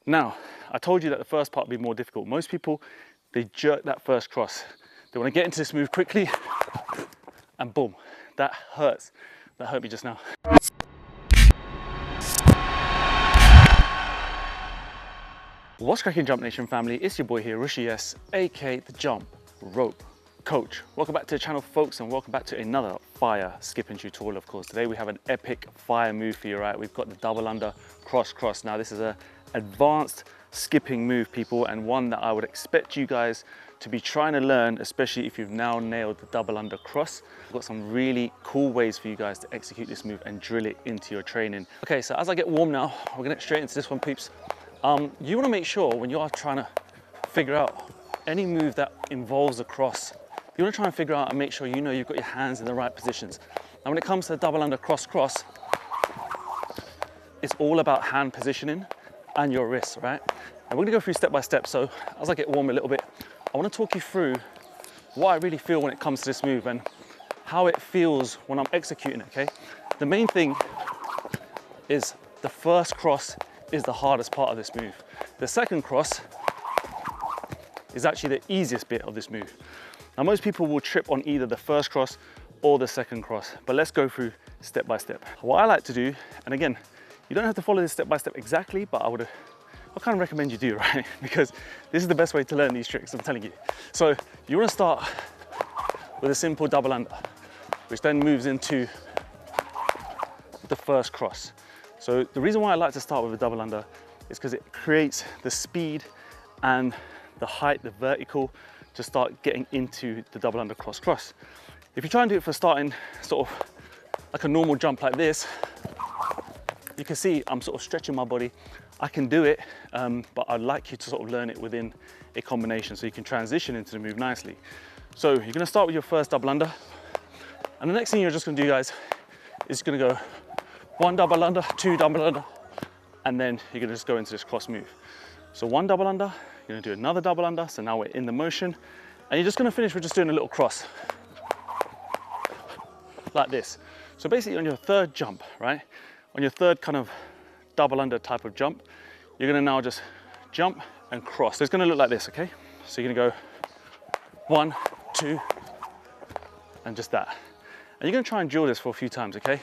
Now, I told you that the first part would be more difficult. Most people, they jerk that first cross. They want to get into this move quickly, and boom, that hurts. That hurt me just now. What's cracking, Jump Nation family? It's your boy here, Rishi S, aka the Jump Rope Coach. Welcome back to the channel, folks, and welcome back to another fire skipping tutorial. Of course, today we have an epic fire move for you, right? We've got the double under cross. Now, this is a advanced skipping move, people, and one that I would expect you guys to be trying to learn, especially if you've now nailed the double under cross. I've got some really cool ways for you guys to execute this move and drill it into your training. Okay, so as I get warm now, we're gonna get straight into this one, peeps. You wanna make sure when you are trying to figure out any move that involves a cross, you wanna try and figure out and make sure you know you've got your hands in the right positions. Now, when it comes to the double under cross, it's all about hand positioning and your wrists, right? And we're gonna go through step by step. So as I get warm a little bit, I wanna talk you through what I really feel when it comes to this move and how it feels when I'm executing it, okay? The main thing is the first cross is the hardest part of this move. The second cross is actually the easiest bit of this move. Now, most people will trip on either the first cross or the second cross, but let's go through step by step. What I like to do, and again, you don't have to follow this step by step exactly, but I kind of recommend you do, right? Because this is the best way to learn these tricks, I'm telling you. So you want to start with a simple double under, which then moves into the first cross. So the reason why I like to start with a double under is because it creates the speed and the height, the vertical, to start getting into the double under cross. If you try and do it for starting sort of like a normal jump like this, you can see I'm sort of stretching my body. I can do it, but I'd like you to sort of learn it within a combination so you can transition into the move nicely. So you're gonna start with your first double under, and the next thing you're just gonna do, guys, is gonna go one double under, two double under, and then you're gonna just go into this cross move. So one double under, you're gonna do another double under, so now we're in the motion, and you're just gonna finish with just doing a little cross, like this. So basically on your third jump, right? On your third kind of double under type of jump, you're gonna now just jump and cross. So it's gonna look like this, okay? So you're gonna go one, two, and just that. And you're gonna try and drill this for a few times, okay?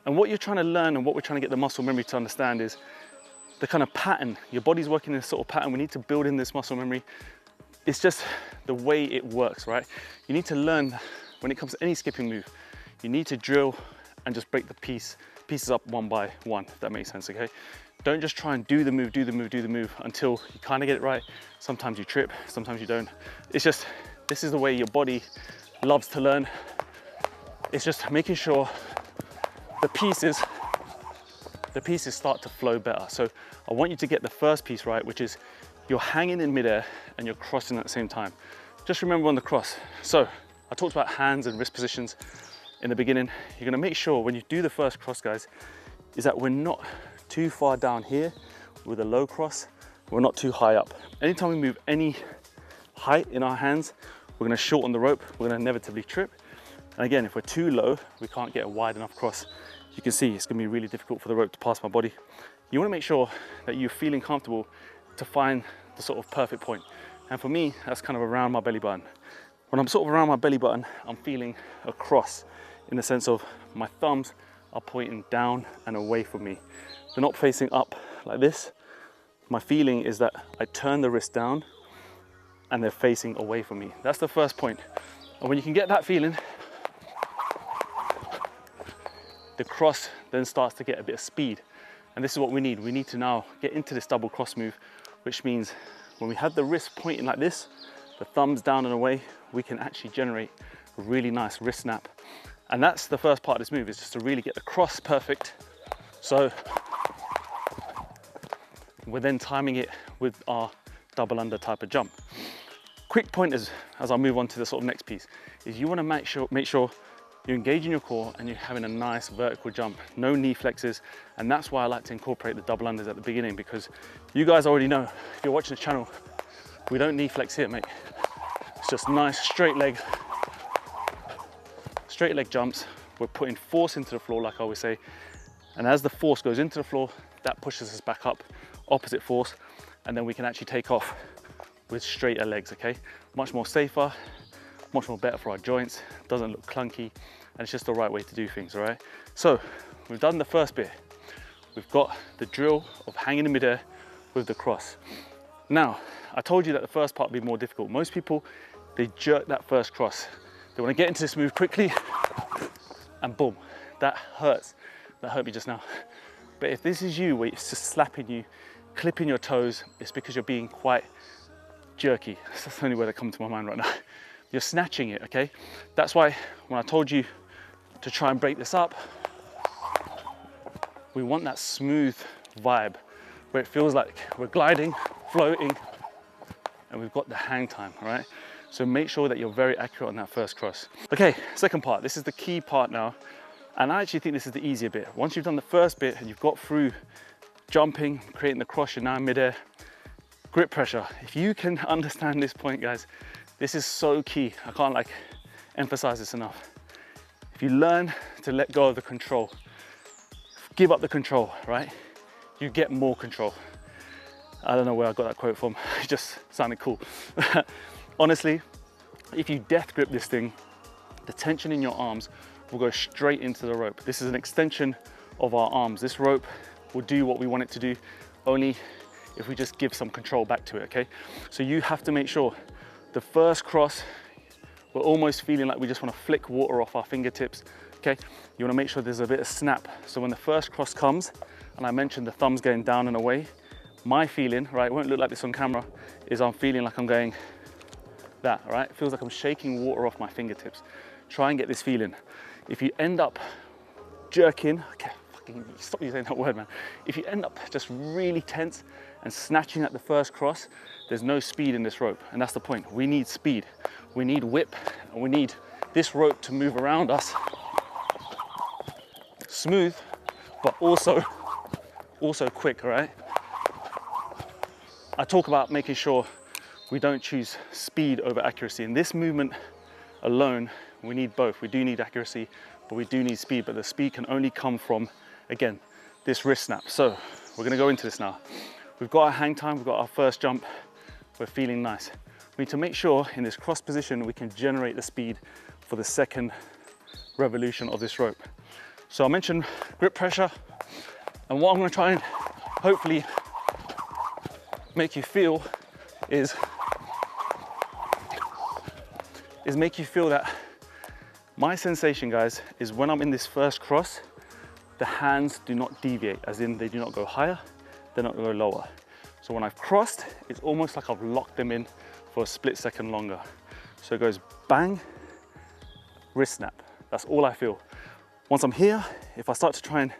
And what you're trying to learn and what we're trying to get the muscle memory to understand is the kind of pattern. Your body's working in this sort of pattern. We need to build in this muscle memory. It's just the way it works, right? You need to learn when it comes to any skipping move, you need to drill and just break the pieces up one by one, if that makes sense, okay? Don't just try and do the move until you kind of get it right. Sometimes you trip, sometimes you don't. It's just, this is the way your body loves to learn. It's just making sure the pieces start to flow better. So I want you to get the first piece right, which is you're hanging in midair and you're crossing at the same time. Just remember on the cross. So I talked about hands and wrist positions in the beginning. You're gonna make sure when you do the first cross, guys, is that we're not too far down here with a low cross. We're not too high up. Anytime we move any height in our hands, we're gonna shorten the rope. We're gonna inevitably trip. And again, if we're too low, we can't get a wide enough cross. You can see it's gonna be really difficult for the rope to pass my body. You wanna make sure that you're feeling comfortable to find the sort of perfect point. And for me, that's kind of around my belly button. When I'm sort of around my belly button, I'm feeling a cross in the sense of my thumbs are pointing down and away from me. They're not facing up like this. My feeling is that I turn the wrist down and they're facing away from me. That's the first point. And when you can get that feeling, the cross then starts to get a bit of speed. And this is what we need. We need to now get into this double cross move, which means when we have the wrist pointing like this, the thumbs down and away, we can actually generate a really nice wrist snap. And that's the first part of this move, is just to really get the cross perfect. So we're then timing it with our double under type of jump. Quick point is, as I move on to the sort of next piece, is you want to make sure you're engaging your core and you're having a nice vertical jump, no knee flexes. And that's why I like to incorporate the double unders at the beginning, because you guys already know, if you're watching the channel, we don't knee flex here, mate. It's just nice straight leg jumps. We're putting force into the floor, like I always say, And as the force goes into the floor, that pushes us back up, opposite force, and then we can actually take off with straighter legs, okay? Much more safer, much more better for our joints, doesn't look clunky, and it's just the right way to do things, all right? So we've done the first bit. We've got the drill of hanging in midair with the cross. Now, I told you that the first part would be more difficult. Most people, they jerk that first cross. They want to get into this move quickly, and boom, that hurts. That hurt me just now. But if this is you, where it's just slapping you, clipping your toes, it's because you're being quite jerky. That's the only word that comes to my mind right now. You're snatching it, okay? That's why when I told you to try and break this up, we want that smooth vibe where it feels like we're gliding, floating, and we've got the hang time, all right? So make sure that you're very accurate on that first cross. Okay, second part, this is the key part now. And I actually think this is the easier bit. Once you've done the first bit and you've got through jumping, creating the cross, you're now in midair, grip pressure. If you can understand this point, guys, this is so key. I can't emphasize this enough. If you learn to let go of the control, give up the control, right? You get more control. I don't know where I got that quote from. It just sounded cool. Honestly, if you death grip this thing, the tension in your arms will go straight into the rope. This is an extension of our arms. This rope will do what we want it to do, only if we just give some control back to it, okay? So you have to make sure the first cross, we're almost feeling like we just want to flick water off our fingertips, okay? You want to make sure there's a bit of snap. So when the first cross comes, and I mentioned the thumbs going down and away, my feeling, right, it won't look like this on camera, is I'm feeling like I'm going that, right? It feels like I'm shaking water off my fingertips. Try and get this feeling. If you end up jerking, okay, fucking stop you saying that word, man. If you end up just really tense and snatching at the first cross, there's no speed in this rope, and that's the point. We need speed, we need whip, and we need this rope to move around us smooth, but also quick, all right? I talk about making sure we don't choose speed over accuracy. In this movement alone, we need both. We do need accuracy, but we do need speed, but the speed can only come from, again, this wrist snap. So we're gonna go into this now. We've got our hang time, we've got our first jump, we're feeling nice. We need to make sure in this cross position, we can generate the speed for the second revolution of this rope. So I mentioned grip pressure, and what I'm gonna try and hopefully make you feel is make you feel that my sensation, guys, is when I'm in this first cross, the hands do not deviate, as in they do not go higher, they're not going to go lower. So when I've crossed, it's almost like I've locked them in for a split second longer. So it goes bang, wrist snap. That's all I feel. Once I'm here, if I start to try and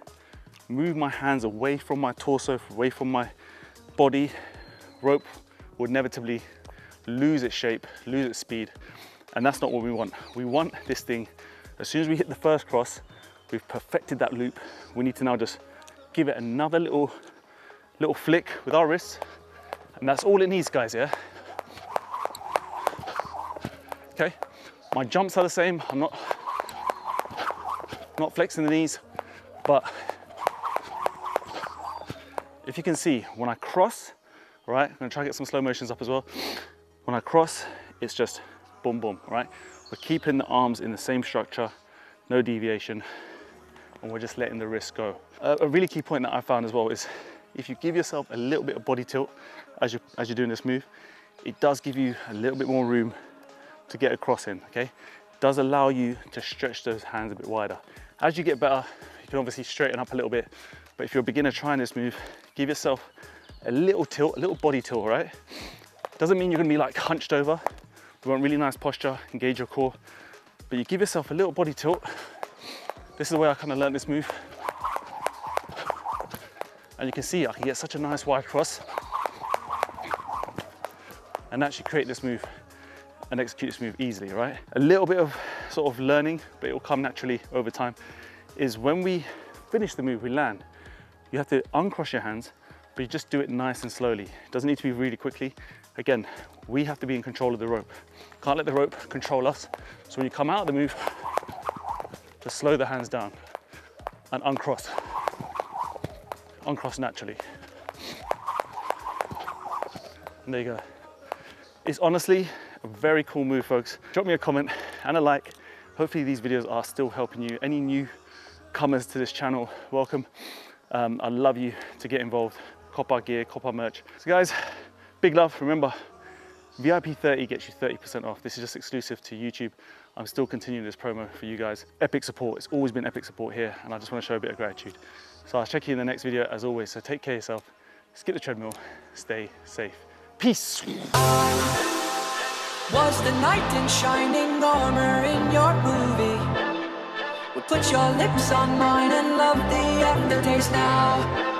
move my hands away from my torso, away from my body, rope would inevitably lose its shape, lose its speed. And that's not what we want. We want this thing, as soon as we hit the first cross, we've perfected that loop. We need to now just give it another little flick with our wrists. And that's all it needs, guys, yeah? Okay, my jumps are the same. I'm not flexing the knees, but if you can see, when I cross, right, I'm gonna try to get some slow motions up as well. When I cross, it's just boom, boom, right? We're keeping the arms in the same structure, no deviation, and we're just letting the wrist go. A really key point that I found as well is if you give yourself a little bit of body tilt as you're doing this move, it does give you a little bit more room to get a cross in, okay? It does allow you to stretch those hands a bit wider. As you get better, you can obviously straighten up a little bit, but if you're a beginner trying this move, give yourself a little tilt, a little body tilt, right? Doesn't mean you're gonna be like hunched over. We want really nice posture, engage your core, but you give yourself a little body tilt. This is the way I kind of learned this move. And you can see I can get such a nice wide cross and actually create this move and execute this move easily, right? A little bit of sort of learning, but it will come naturally over time, is when we finish the move, we land. You have to uncross your hands, but you just do it nice and slowly. It doesn't need to be really quickly. Again, we have to be in control of the rope. Can't let the rope control us. So when you come out of the move, just slow the hands down and uncross. uncross naturally. And there you go. It's honestly a very cool move, folks. Drop me a comment and a like. Hopefully these videos are still helping you. Any newcomers to this channel, welcome. I'd love you to get involved. Cop our gear, cop our merch. So guys, big love. Remember, VIP 30 gets you 30% off. This is just exclusive to YouTube. I'm still continuing this promo for you guys. Epic support. It's always been epic support here, and I just want to show a bit of gratitude. So I'll check you in the next video as always. So take care of yourself. Skip the treadmill. Stay safe. Peace. Was the knight in shining armor in your movie? Would put your lips on mine and love the aftertaste now.